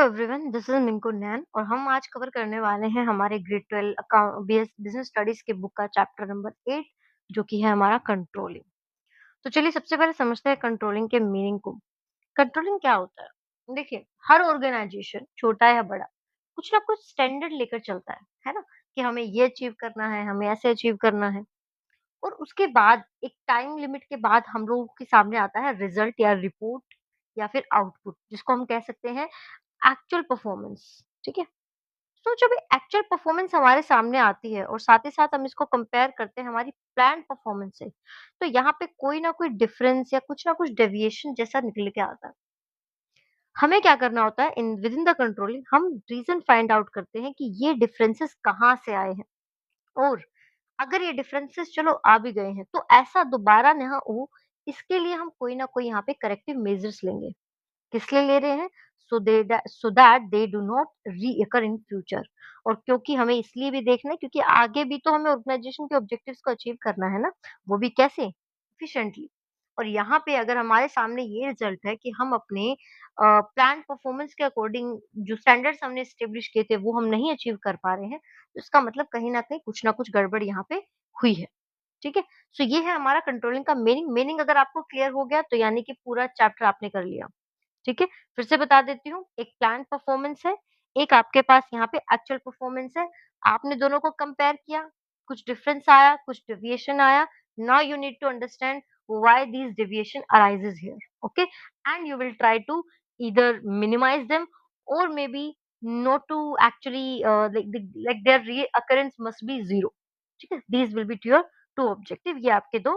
Hello everyone, this is Minku Nain और हम आज कवर करने वाले हैं हमारे ग्रेड 12 बिजनेस स्टडीज के बुक का चैप्टर नंबर 8 जो कि है हमारा कंट्रोलिंग। तो चलिए सबसे पहले समझते हैं कंट्रोलिंग के मीनिंग को। कंट्रोलिंग क्या होता है? देखिए, हर ऑर्गेनाइजेशन छोटा या बड़ा कुछ ना कुछ स्टैंडर्ड लेकर चलता है ना? कि हमें ये अचीव करना है, हमें ऐसे अचीव करना है और उसके बाद एक टाइम लिमिट के बाद हम लोगों के सामने आता है रिजल्ट या रिपोर्ट या फिर आउटपुट, जिसको हम कह सकते हैं एक्चुअल परफॉर्मेंस। ठीक है? तो जब एक्चुअल परफॉर्मेंस हमारे सामने आती है और साथ ही साथ हम इसको कंपेयर करते हैं हमारी प्लान परफॉर्मेंस से, तो यहाँ पे कोई ना कोई डिफरेंस या कुछ ना कुछ डेविएशन जैसा निकल के आता है। हमें क्या करना होता है, in with in the controlling हम रीजन फाइंड आउट करते हैं कि ये डिफरेंसेस कहाँ से आए हैं और अगर ये डिफरेंसेस चलो आ भी गए हैं तो ऐसा दोबारा ना हो, इसके लिए हम कोई ना कोई यहाँ पे करेक्टिव मेजर्स लेंगे। किस लिए ले रहे हैं? So that they do not reoccur in future. और क्योंकि हमें इसलिए भी देखना है क्योंकि आगे भी तो हमें ऑर्गेनाइजेशन के ऑब्जेक्टिव्स को अचीव करना है ना, वो भी कैसे? एफिशिएंटली। और यहाँ पे अगर हमारे सामने ये रिजल्ट है कि हम अपने प्लान परफॉर्मेंस के अकॉर्डिंग जो स्टैंडर्ड्स हमने एस्टेब्लिश किए थे वो हम नहीं अचीव कर पा रहे हैं, तो इसका मतलब कहीं ना कहीं कुछ ना कुछ गड़बड़ यहाँ पे हुई है। ठीक है? सो ये है हमारा कंट्रोलिंग का मीनिंग अगर आपको क्लियर हो गया तो यानी कि पूरा चैप्टर आपने कर लिया। ठीक है? फिर से बता देती हूँ, एक प्लान्ड परफॉर्मेंस है, एक आपके पास यहाँ पे एक्चुअल परफॉर्मेंस है। आपने दोनों को कंपेयर किया, कुछ डिफरेंस आया, कुछ डेविएशन आया। Now you need to understand why these deviation arises here, okay? And you will try to either minimize them or maybe not to actually like their reoccurrence must be zero. ठीक है? These will be to your two objective, ये आपके दो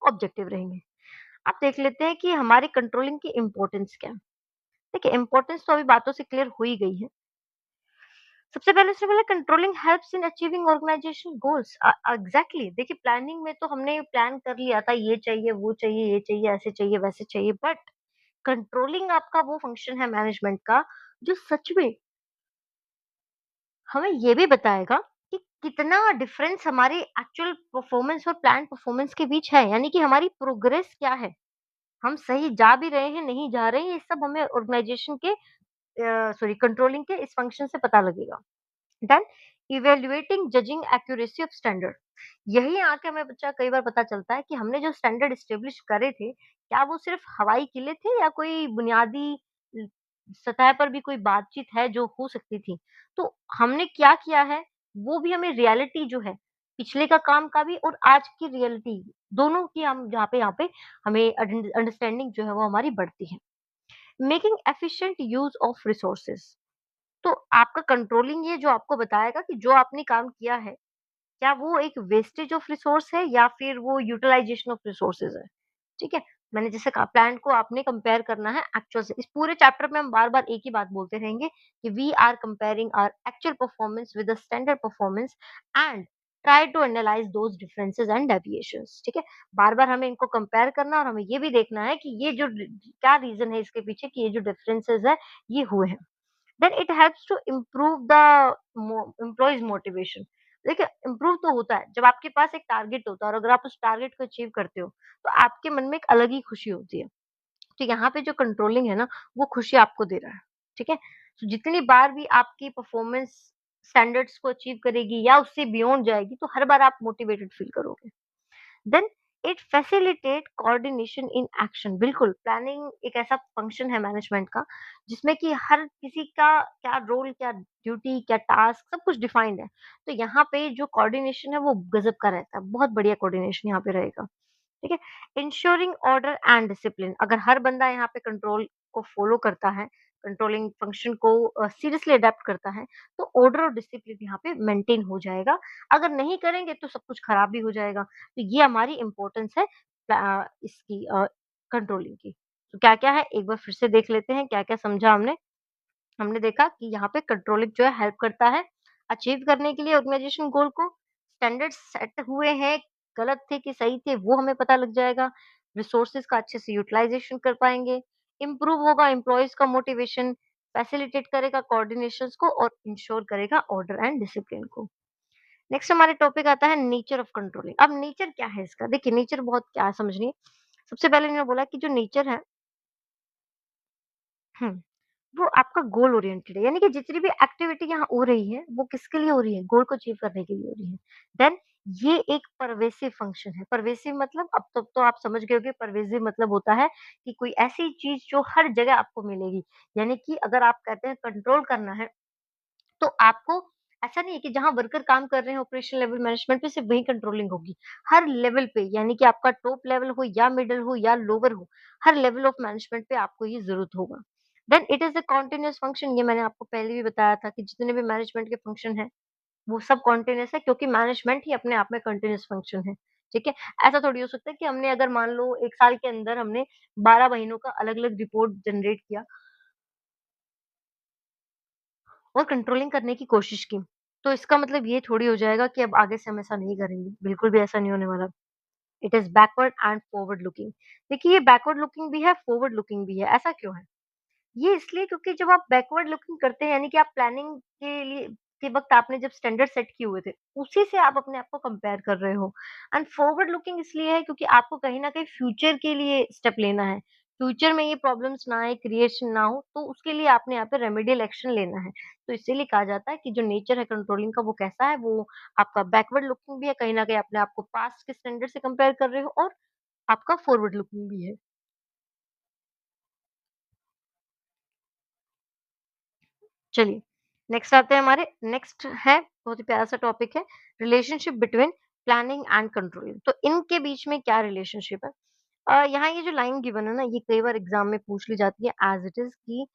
objective रहेंगे। अब देख लेते हैं कि हमारी कंट्रोलिंग की इम्पोर्टेंस क्या है। देखिए, इम्पोर्टेंस तो अभी बातों से क्लियर हो ही गई है। सबसे पहले controlling helps in achieving organisation goals. Exactly, देखिए प्लानिंग में तो हमने प्लान कर लिया था, ये चाहिए, वो चाहिए, ये चाहिए, ऐसे चाहिए, वैसे चाहिए, बट कंट्रोलिंग आपका वो फंक्शन है मैनेजमेंट का जो सच में हमें ये भी बताएगा कि कितना डिफरेंस हमारे एक्चुअल परफॉर्मेंस और प्लान परफॉर्मेंस के बीच है, यानी कि हमारी प्रोग्रेस क्या है। हम सही जा भी रहे हैं, नहीं जा रहे हैं, ये सब हमें ऑर्गेनाइजेशन के कंट्रोलिंग के इस फंक्शन से पता लगेगा। Then evaluating judging accuracy of standard. यही आके हमें बच्चा कई बार पता चलता है कि हमने जो स्टैंडर्ड एस्टेब्लिश करे थे, क्या वो सिर्फ हवाई किले थे या कोई बुनियादी ल- सतह पर भी कोई बातचीत है जो हो सकती थी। तो हमने क्या किया है, वो भी हमें रियलिटी जो है पिछले का काम का भी और आज की रियलिटी दोनों की हम यहाँ पे हमें अंडरस्टैंडिंग जो है वो हमारी बढ़ती है। Making efficient use of resources. तो आपका कंट्रोलिंग ये जो आपको बताएगा कि जो आपने काम किया है, क्या वो एक वेस्टेज ऑफ रिसोर्स है या फिर वो यूटिलाइजेशन ऑफ रिसोर्सेज है। ठीक है? मैंने जैसे कहा प्लान को आपने कंपेयर करना है एक्चुअल से। इस पूरे चैप्टर में हम बार-बार एक ही बात बोलते रहेंगे कि we are comparing our actual performance with the standard performance and try to analyse those differences and deviations. ठीक है? बार-बार हमें इनको कंपेयर करना और हमें ये भी देखना है कि ये जो क्या रीज़न है इसके पीछे कि ये जो डिफरेंसेस है, ये हुए हैं। Then it helps to improve the employees motivation. देखिए, इम्प्रूव तो होता है जब आपके पास एक टारगेट होता है और अगर आप उस टारगेट को अचीव करते हो तो आपके मन में एक अलग ही खुशी होती है। तो यहाँ पे जो कंट्रोलिंग है ना, वो खुशी आपको दे रहा है। ठीक है? तो जितनी बार भी आपकी परफॉर्मेंस स्टैंडर्ड्स को अचीव करेगी या उससे बियॉन्ड जाएगी तो हर बार आप मोटिवेटेड फील करोगे। Then it facilitate coordination in action. बिल्कुल, प्लानिंग एक ऐसा फंक्शन है मैनेजमेंट का जिसमें कि हर किसी का क्या रोल, क्या ड्यूटी, क्या टास्क सब कुछ डिफाइंड है। तो यहाँ पे जो कोऑर्डिनेशन है वो गजब का रहता है, बहुत बढ़िया कोऑर्डिनेशन यहाँ पे रहेगा। ठीक है? Ensuring order and discipline. अगर हर बंदा यहाँ पे कंट्रोल को फॉलो करता है, कंट्रोलिंग फंक्शन को सीरियसली अडॉप्ट करता है, तो ऑर्डर और डिसिप्लिन यहाँ पे मेंटेन हो जाएगा। अगर नहीं करेंगे तो सब कुछ खराब भी हो जाएगा। तो ये हमारी इम्पोर्टेंस है इसकी कंट्रोलिंग की। तो क्या-क्या है एक बार फिर से देख लेते हैं, क्या-क्या समझा हमने। हमने देखा कि यहाँ पे कंट्रोलिंग जो है हेल्प करता है अचीव करने के लिए ऑर्गेनाइजेशन गोल को। स्टैंडर्ड सेट हुए हैं, गलत थे कि सही थे वो हमें पता लग जाएगा। रिसोर्सेज का अच्छे से यूटिलाइजेशन कर पाएंगे। इम्प्रूव होगा एम्प्लॉयज का मोटिवेशन, फैसिलिटेट करेगा कोऑर्डिनेशंस को और इंश्योर करेगा ऑर्डर एंड डिसिप्लिन को। नेक्स्ट हमारे टॉपिक आता है नेचर ऑफ कंट्रोलिंग। अब नेचर क्या है इसका? देखिए, नेचर बहुत क्या है समझनी है। सबसे पहले इन्होंने बोला कि जो नेचर है वो आपका गोल ओरिएंटेड है, यानी कि जितनी भी एक्टिविटी यहाँ हो रही है, वो किसके लिए हो रही है? गोल को अचीव करने के लिए हो रही है। देन ये एक पर्वेसिव फंक्शन है। पर्वेसिव मतलब अब तक तो आप समझ गए होंगे पर्वेसिव मतलब होता है कि कोई ऐसी चीज़ जो हर जगह आपको मिलेगी। यानी कि अगर आप कहते हैं कंट्रोल करना है, तो आपको ऐसा नहीं है कि जहाँ वर्कर काम कर रहे हैं ऑपरेशन लेवल मैनेजमेंट पे सिर्फ वही कंट्रोलिंग होगी। हर लेवल पे यानी कि आपका टॉप लेवल हो या मिडल हो या लोअर हो, हर लेवल ऑफ मैनेजमेंट पे आपको ये ज़रूरत होगा। Then it is a continuous function ये मैंने आपको पहले भी बताया था कि जितने भी मैनेजमेंट के फंक्शन हैं, वो सब कंटीन्यूअस है क्योंकि मैनेजमेंट ही अपने आप में कंटीन्यूअस फंक्शन है। ठीक है? ऐसा थोड़ी हो सकता है कि हमने अगर मान लो 1 साल के अंदर हमने 12 महीनों का अलग-अलग रिपोर्ट जनरेट किया और कंट्रोलिंग करने की कोशिश की। तो इसका मतलब ये थोड़ी हो जाएगा कि अब आगे से हम ऐसा नहीं करेंगे, बिल्कुल भी ऐसा नहीं होने वाला। It is backward and forward looking. देखिए ये बैकवर्ड लुकिंग भी है, फॉरवर्ड लुकिंग भी है, ऐसा क्यों है? ये इसलिए क्योंकि जब आप बैकवर्ड लुकिंग करते हैं यानी कि आप प्लानिंग के वक़्त आपने जब स्टैंडर्ड सेट किए हुए थे, उसी से आप अपने आप को कंपेयर कर रहे हो। एंड फॉरवर्ड लुकिंग इसलिए है क्योंकि आपको कहीं न कहीं फ्यूचर के लिए स्टेप लेना है। फ्यूचर में ये प्रॉब्लम्स ना आए, क्रिएशन ना हो, तो उसके लिए आपने यहाँ पे रेमेडियल एक्शन लेना है। तो इसीलिए कहा जाता है कि जो नेचर है कंट्रोलिंग का वो कैसा है, वो आपका बैकवर्ड लुकिंग भी है, कहीं न कहीं अपने आप को पास्ट के स्टैंडर्ड से कंपेयर कर रहे हो और आपका फॉरवर्ड लुकिंग भी है। चलिए, नेक्स्ट आते हैं हमारे नेक्स्ट है बहुत ही प्यारा सा टॉपिक है relationship between planning and controlling. तो इनके बीच में क्या रिलेशनशिप है? यहाँ ये जो लाइन गिवन है ना, ये कई बार एग्ज़ाम में पूछ ली जाती है एज़ इट इज़ कि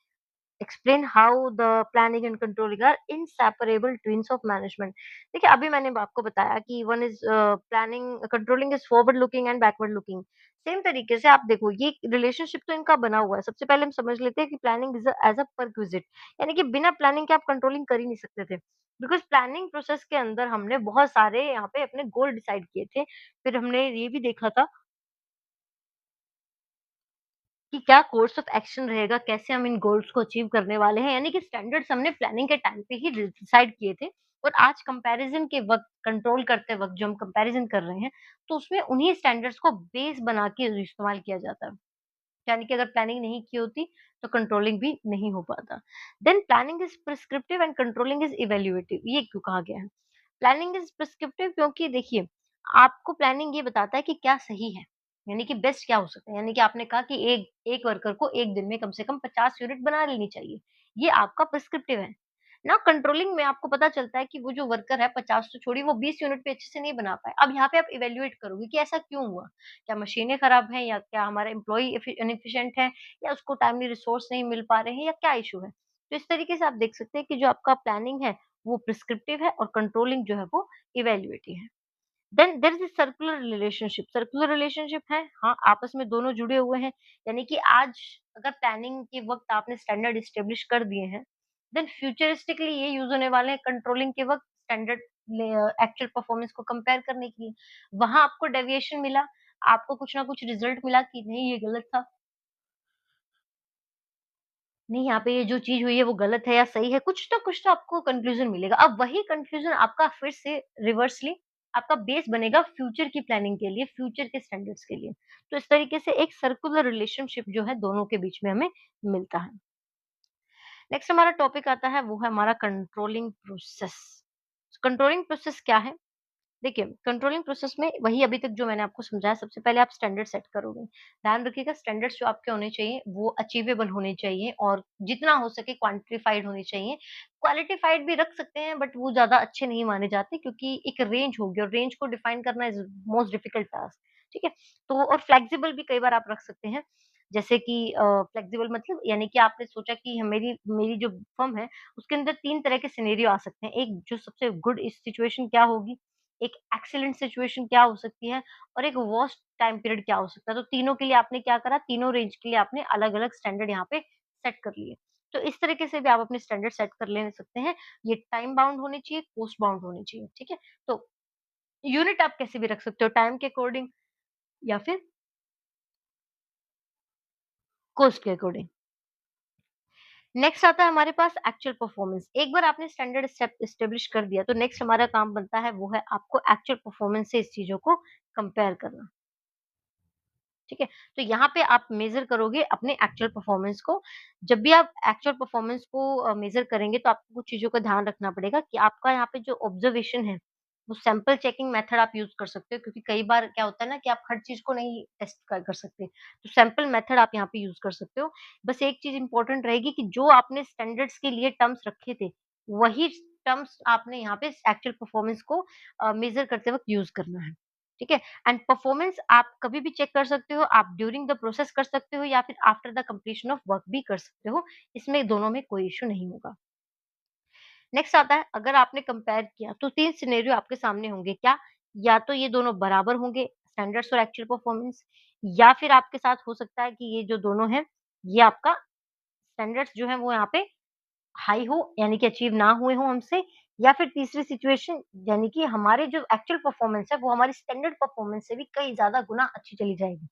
explain how the planning and controlling are inseparable twins of management. देखिए अभी मैंने आपको बताया कि one is planning controlling is forward looking and backward looking. Same तरीके से आप देखो ये रिलेशनशिप तो इनका बना हुआ है। सबसे पहले हम समझ लेते हैं कि planning is as a prerequisite, यानी कि बिना प्लानिंग के आप कंट्रोलिंग कर ही नहीं सकते थे, बिकॉज प्लानिंग प्रोसेस के अंदर हमने बहुत सारे यहाँ पे अपने गोल डिसाइड किए थे। फिर हमने ये भी देखा था कि क्या कोर्स ऑफ एक्शन रहेगा, कैसे हम इन गोल्स को अचीव करने वाले हैं, यानी कि स्टैंडर्ड्स हमने प्लानिंग के टाइम पे ही डिसाइड किए थे। और आज कंपैरिजन के वक़्त, कंट्रोल करते वक़्त जो हम कंपैरिजन कर रहे हैं, तो उसमें उन्हीं स्टैंडर्ड्स को बेस बना के इस्तेमाल किया जाता है। यानी कि अगर प्लानिंग नहीं की होती, तो कंट्रोलिंग भी नहीं हो पाता। Then planning is prescriptive and controlling is evaluative, ये क्यों कहा गया है? प्लानिंग इज़ प्रिस्क्रिप्टिव क्योंकि देखिए, आपको प्लानिंग ये बताता है कि क्या सही है, यानी कि बेस्ट क्या हो सकता है। यानी कि आपने कहा कि एक एक वर्कर को 1 दिन में कम से कम 50 यूनिट बना लेनी चाहिए। ये आपका प्रिस्क्रिप्टिव है। ना कंट्रोलिंग में आपको पता चलता है कि वो जो वर्कर है 50 तो छोड़िए वो 20 यूनिट भी अच्छे से नहीं बना पाए। अब यहाँ पे आप इवैल्यूएट करोगे कि ऐसा क्यों हुआ? क्या मशीनें खराब हैं या क्या हमारा एम्प्लॉयी इनएफिशिएंट है या उसको टाइमली रिसोर्स नहीं मिल पा रहे हैं या क्या इश्यू है? तो इस तरीके से आप देख सकते हैं कि जो आपका प्लानिंग है वो प्रिस्क्रिप्टिव है और कंट्रोलिंग जो है वो इवैल्यूएटिव है। Then there is a circular relationship है, हाँ, आपस में दोनों जुड़े हुए हैं। यानी कि आज अगर प्लानिंग के वक़्त आपने स्टैंडर्ड एस्टेब्लिश कर दिए हैं, देन फ्यूचरिस्टिकली ये यूज़ होने वाले हैं कंट्रोलिंग के वक़्त स्टैंडर्ड एक्चुअल परफॉर्मेंस को कंपेयर करने के लिए। वहाँ आपको डेविएशन मिला, आपको कुछ ना कुछ रिज़ल्ट मिला कि नहीं ये गलत था। नहीं, यहाँ पे ये जो चीज़ हुई है वो गलत है या सही है, कुछ तो आपको कन्क्लूज़न मिलेगा। अब वही कन्फ्यूज़न आपका फिर से रिवर्सली आपका बेस बनेगा फ्यूचर की प्लानिंग के लिए, फ्यूचर के स्टैंडर्ड्स के लिए। तो इस तरीके से एक सर्कुलर रिलेशनशिप जो है दोनों के बीच में हमें मिलता है। नेक्स्ट हमारा टॉपिक आता है वो है हमारा कंट्रोलिंग प्रोसेस। कंट्रोलिंग प्रोसेस क्या है? देखिए, कंट्रोलिंग प्रोसेस में वही अभी तक जो मैंने आपको समझाया, सबसे पहले आप स्टैंडर्ड सेट करोगे। ध्यान रखिएगा स्टैंडर्ड्स जो आपके होने चाहिए, वो अचीवेबल होने चाहिए और जितना हो सके क्वांटिफाइड होने चाहिए। क्वालिटीफाइड भी रख सकते हैं बट वो ज़्यादा अच्छे नहीं माने जाते क्योंकि एक रेंज होगी और रेंज को डिफाइन करना इज़ मोस्ट डिफिकल्ट टास्क, ठीक है? तो और फ्लेक्सिबल भी कई बार आप रख सकते हैं। जैसे कि फ्लेक्सिबल मतलब यानी कि आपने सोचा कि मेरी मेरी जो फर्म है, उसके अंदर 3 तरह के सिनेरियो आ सकते हैं। एक जो सबसे गुड इस सिचुएशन क्या होगी, एक एक्सीलेंट सिचुएशन क्या हो सकती है और एक वर्स्ट टाइम पीरियड क्या हो सकता है। तो तीनों के लिए आपने क्या करा, तीनों रेंज के लिए आपने अलग-अलग स्टैंडर्ड यहाँ पे सेट कर लिए। तो इस तरीके से भी आप अपने स्टैंडर्ड सेट कर ले सकते हैं। ये टाइम बाउंड होने चाहिए, कॉस्ट बाउंड होने चाहिए, ठीक है? तो यूनिट आप कैसे भी रख सकते हो टाइम के अकॉर्डिंग या फिर कॉस्ट के अकॉर्डिंग। नेक्स्ट आता है हमारे पास एक्चुअल परफॉर्मेंस। एक बार आपने स्टैंडर्ड स्टेप एस्टेब्लिश कर दिया तो नेक्स्ट हमारा काम बनता है वो है आपको एक्चुअल परफॉर्मेंस से इस चीज़ों को कंपेयर करना। ठीक है? तो यहाँ पे आप मेज़र करोगे अपने एक्चुअल परफ़ॉर्मेंस को। जब भी आप एक्चुअल परफ़ॉर्मेंस को मेज़र करेंगे तो आपको कुछ चीज़ों का ध्यान रखना पड़ेगा कि आपका यहाँ पे जो ऑब्ज़र्वेशन है, वो सैंपल चेकिंग मेथड आप यूज़ कर सकते हो क्योंकि कई बार क्या होता है ना कि आप हर चीज़ को नहीं टेस्ट कर सकते। तो सैंपल मेथड आप यहाँ पे यूज़ कर सकते हो। बस एक चीज़ इम्पोर्टेंट रहेगी कि जो आपने स्टैंडर्ड्स के लिए टर्म्स रखे थे, वही टर्म्स आपने यहाँ पे एक्चुअल परफ़ॉर्मेंस को मेज़र करते वक़्त यूज़ करना है। ठीक है? एंड परफॉर्मेंस आप कभी भी चेक कर सकते हो, आप ड्यूरिंग द प्रोसेस कर सकते हो या फिर after the completion of work भी कर सकते हो। इसमें दोनों में कोई इश्यू नहीं होगा। नेक्स्ट आता है अगर आपने कंपेयर किया तो 3 सिनेरियो आपके सामने होंगे क्या? या तो ये दोनों बराबर होंगे स्टैंडर्ड्स और एक्चुअल परफॉर्मेंस या फिर आपके साथ हो सकता है कि ये जो दोनों हैं, ये आपका स्टैंडर्ड्स जो है वो यहाँ पे हाई हो यानी कि अचीव ना हुए हों हमसे या फिर तीसरी सिचुएशन यानी कि हमारे जो एक्चुअल परफॉर्मेंस है वो हमारी स्टैंडर्ड परफॉर्मेंस से भी कई ज़्यादा गुना अच्छी चली जाएगी।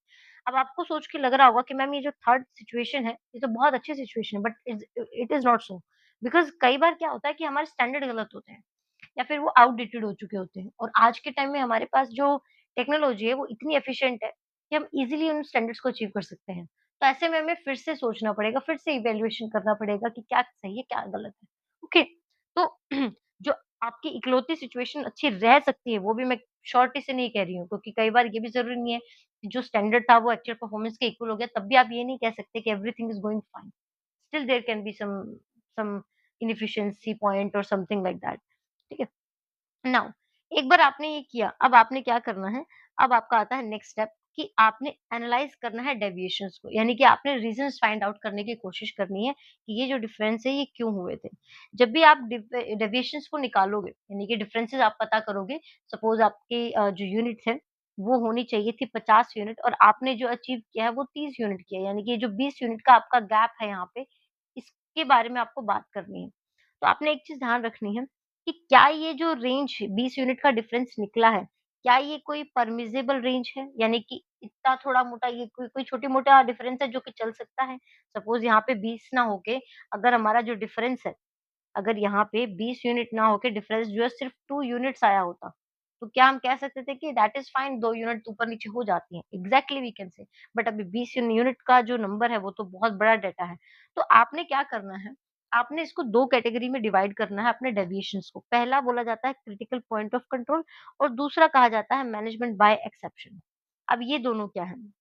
अब आपको सोच के लग रहा होगा कि मैम ये जो थर्ड सिचुएशन है, ये तो बहुत अच्छी सिचुएशन है but it is not so because कई बार क्या होता है कि हमारे स्टैंडर्ड गलत होते हैं या फिर वो आउटडेटेड हो चुके होते हैं और आज के टाइम में हमारे पास जो टेक्नोलॉजी है वो इतनी एफिशिएंट है कि हम ईज़िली उन स्टैंडर्ड्स को अचीव कर सकते हैं। तो ऐसे में हमें फिर से सोचना पड़ेगा, फिर से इवैल्यूएशन करना पड़ेगा कि क्या सही है, क्या गलत है। ओके, तो जो आपकी इकलौती सिचुएशन अच्छी रह सकती है, वो भी मैं श्योरिटी से नहीं कह रही हूँ क्योंकि कई बार ये भी ज़रूरी नहीं है कि जो स्टैंडर्ड था वो एक्चुअल परफॉर्मेंस के इक्वल हो गया, तब भी आप ये नहीं कह सकते कि everything is going fine. Still there can be some inefficiency point और समथिंग लाइक दैट। ठीक है? नाउ एक बार आपने ये किया, अब आपने क्या करना है, अब आपका आता है नेक्स्ट स्टेप कि आपने एनालाइज़ करना है डेविएशंस को, यानी कि आपने रीज़न्स फाइंड आउट करने की कोशिश करनी है कि ये जो डिफरेंस है ये क्यों हुए थे। जब भी आप डेविएशंस को निकालोगे, यानी कि डिफरेंसेस आप पता करोगे, सपोज़ आपकी जो यूनिट्स है, वो होनी चाहिए थी 50 यूनिट और आपने जो अचीव किया है वो 30 यूनिट किया है, यानी कि ये जो 20 यूनिट का आपका गैप है यहाँ पे, इसके बारे में आपको बात करनी है। तो आपने एक चीज़ ध्यान रखनी है कि क्या ये जो रेंज 20 यूनिट का डिफरेंस निकला है, क्या ये कोई परमिसिबल रेंज है? यानी कि इतना थोड़ा-मोटा ये कोई कोई छोटी-मोटा डिफरेंस है जो कि चल सकता है? सपोज़ यहाँ पे 20 ना होके अगर हमारा जो डिफरेंस है, अगर यहाँ पे 20 यूनिट ना होके डिफरेंस जो है सिर्फ 2 यूनिट्स आया होता, तो क्या हम कह सकते थे कि दैट इज़ फाइन 2 यूनिट ऊपर-नीचे हो जाती हैं। Exactly we can say but अभी 20 यूनिट का जो नंबर है वो तो बहुत बड़ा डाटा है। तो आपने क्या करना है, आपने इसको 2 कैटेगरी में डिवाइड करना है अपने डेविएशंस को। पहला बोला जाता है क्रिटिकल पॉइंट ऑफ कंट्रोल और दूसरा कहा जाता है मैनेजमेंट बाय एक्सेप्शन। अब ये दोनों क्या हैं?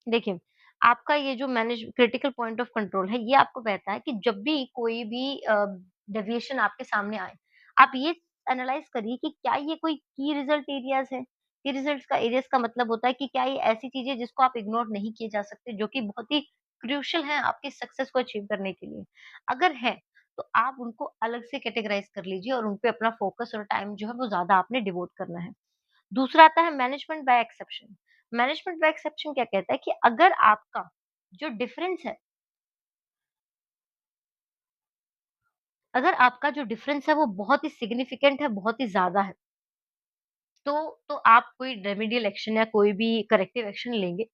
देखिए, आपका ये जो manage critical point of control है, ये आपको कहता है कि जब भी कोई भी डेविएशन आपके सामने आए, आप ये एनालाइज़ करिए कि क्या ये कोई की रिज़ल्ट एरियाज़ है? की रिज़ल्ट्स का एरियाज़ का मतलब होता है कि क्या ये ऐसी चीज़ है जिसको आप इग्नोर नहीं किए जा सकते, जो कि बहुत ही क्रूशियल हैं आपकी सक्सेस को अचीव करने के लिए? अगर है, तो आप उनको अलग से कैटेगराइज़ कर लीजिए और उन पे अपना फ़ोकस और टाइम जो है वो ज़्यादा आपने डिवोट करना है। दूसरा आता है management by exception. Management by exception क्या कहता है कि अगर आपका जो डिफरेंस है, अगर आपका जो डिफरेंस है वो बहुत ही सिग्निफिकेंट है, बहुत ही ज़्यादा है, तो आप कोई रेमेडियल एक्शन या कोई भी करेक्टिव एक्शन लेंगे।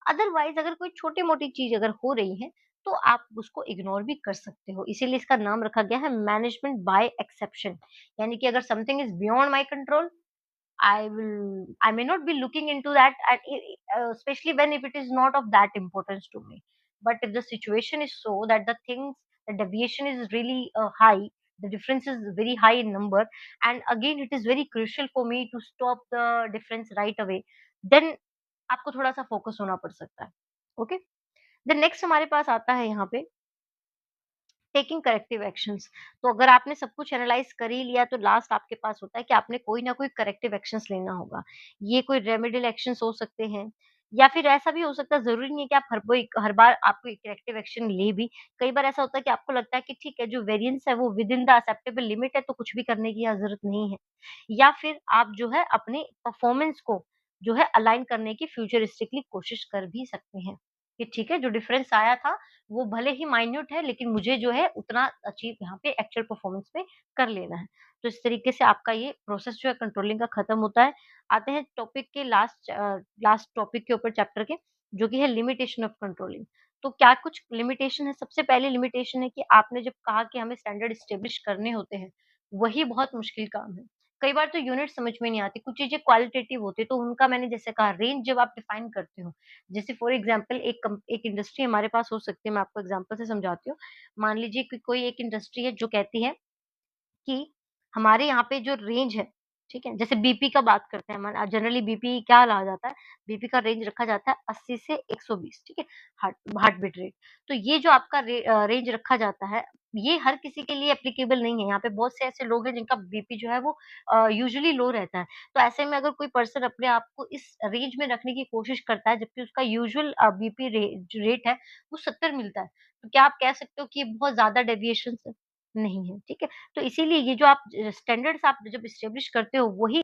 अदरवाइज़ अगर कोई छोटी-मोटी चीज़ अगर हो रही है, तो आप उसको इग्नोर भी कर सकते हो। इसीलिए इसका नाम रखा गया है मैनेजमेंट बाय एक्सेप्शन। यानी कि अगर something is beyond my control I may not be looking into that especially when if it is not of that importance to me. But if the situation is so that the deviation is really high, the difference is very high in number, and again it is very crucial for me to stop the difference right away, then आपको थोड़ा सा focus होना पड़ सकता है. Okay, then next हमारे पास आता है यहाँ पे टेकिंग करेक्टिव एक्शंस। तो अगर आपने सब कुछ एनालाइज कर ही लिया तो लास्ट आपके पास होता है कि आपने कोई ना कोई करेक्टिव एक्शंस लेना होगा। ये कोई रेमेडियल एक्शंस हो सकते हैं या फिर ऐसा भी हो सकता है, ज़रूरी नहीं है कि आप हर बार आप कोई करेक्टिव एक्शन ले भी। कई बार ऐसा होता है कि आपको लगता है कि ठीक है, जो वेरिएंस है वो with in the acceptable limit है तो कुछ भी करने की यहाँ ज़रूरत नहीं है। या फिर आप जो है अपने परफॉर्मेंस को जो है अलाइन करने की फ्यूचरिस्टिकली कोशिश कर भी सकते हैं। कि ठीक है, जो डिफरेंस आया था वो भले ही माइन्यूट है लेकिन मुझे जो है उतना अचीव यहाँ पे एक्चुअल परफॉर्मेंस में कर लेना है। तो इस तरीके से आपका ये प्रोसेस जो है कंट्रोलिंग का खत्म होता है। आते हैं टॉपिक के लास्ट टॉपिक के ऊपर चैप्टर के, जो कि है लिमिटेशन ऑफ कंट्रोलिंग। तो क्या कुछ लिमिटेशन है? सबसे पहली लिमिटेशन है कि आपने जब कहा कि हमें स्टैंडर्ड एस्टेब्लिश करने होते हैं, वही बहुत मुश्किल काम है। कई बार तो यूनिट समझ में नहीं आती, कुछ चीज़ें क्वालिटेटिव होती है, तो उनका मैंने जैसे कहा रेंज जब आप डिफाइन करते हो, जैसे फॉर एग्ज़ाम्पल एक इंडस्ट्री हमारे पास हो सकती है, मैं आपको एग्ज़ाम्पल से समझाती हूँ। मान लीजिए कि कोई एक इंडस्ट्री है जो कहती है कि हमारे यहाँ पे जो रेंज है, ठीक है? जैसे बीपी का बात करते हैं हमारा जनरली बीपी क्या कहा जाता है, बीपी का रेंज रखा जाता है 80 से 120 ठीक है? Heart heart beat rate. तो ये जो आपका रेंज रखा जाता है, ये हर किसी के लिए एप्लीकेबल नहीं है। यहाँ पे बहुत से ऐसे लोग हैं जिनका बीपी जो है वो यूजुअली लो रहता है। तो ऐसे में अगर कोई पर्सन अपने आप को इस रेंज में रखने की कोशिश करता है, जबकि उसका यूजुअल बीपी जो रेट है, वो 70 मिलता है। तो क्या आप कह सकते हो कि ये बहुत ज़्यादा डेविएशंस है? नहीं है, ठीक है? तो इसीलिए ये जो आप स्टैंडर्ड्स आप जब एस्टेब्लिश करते हो वही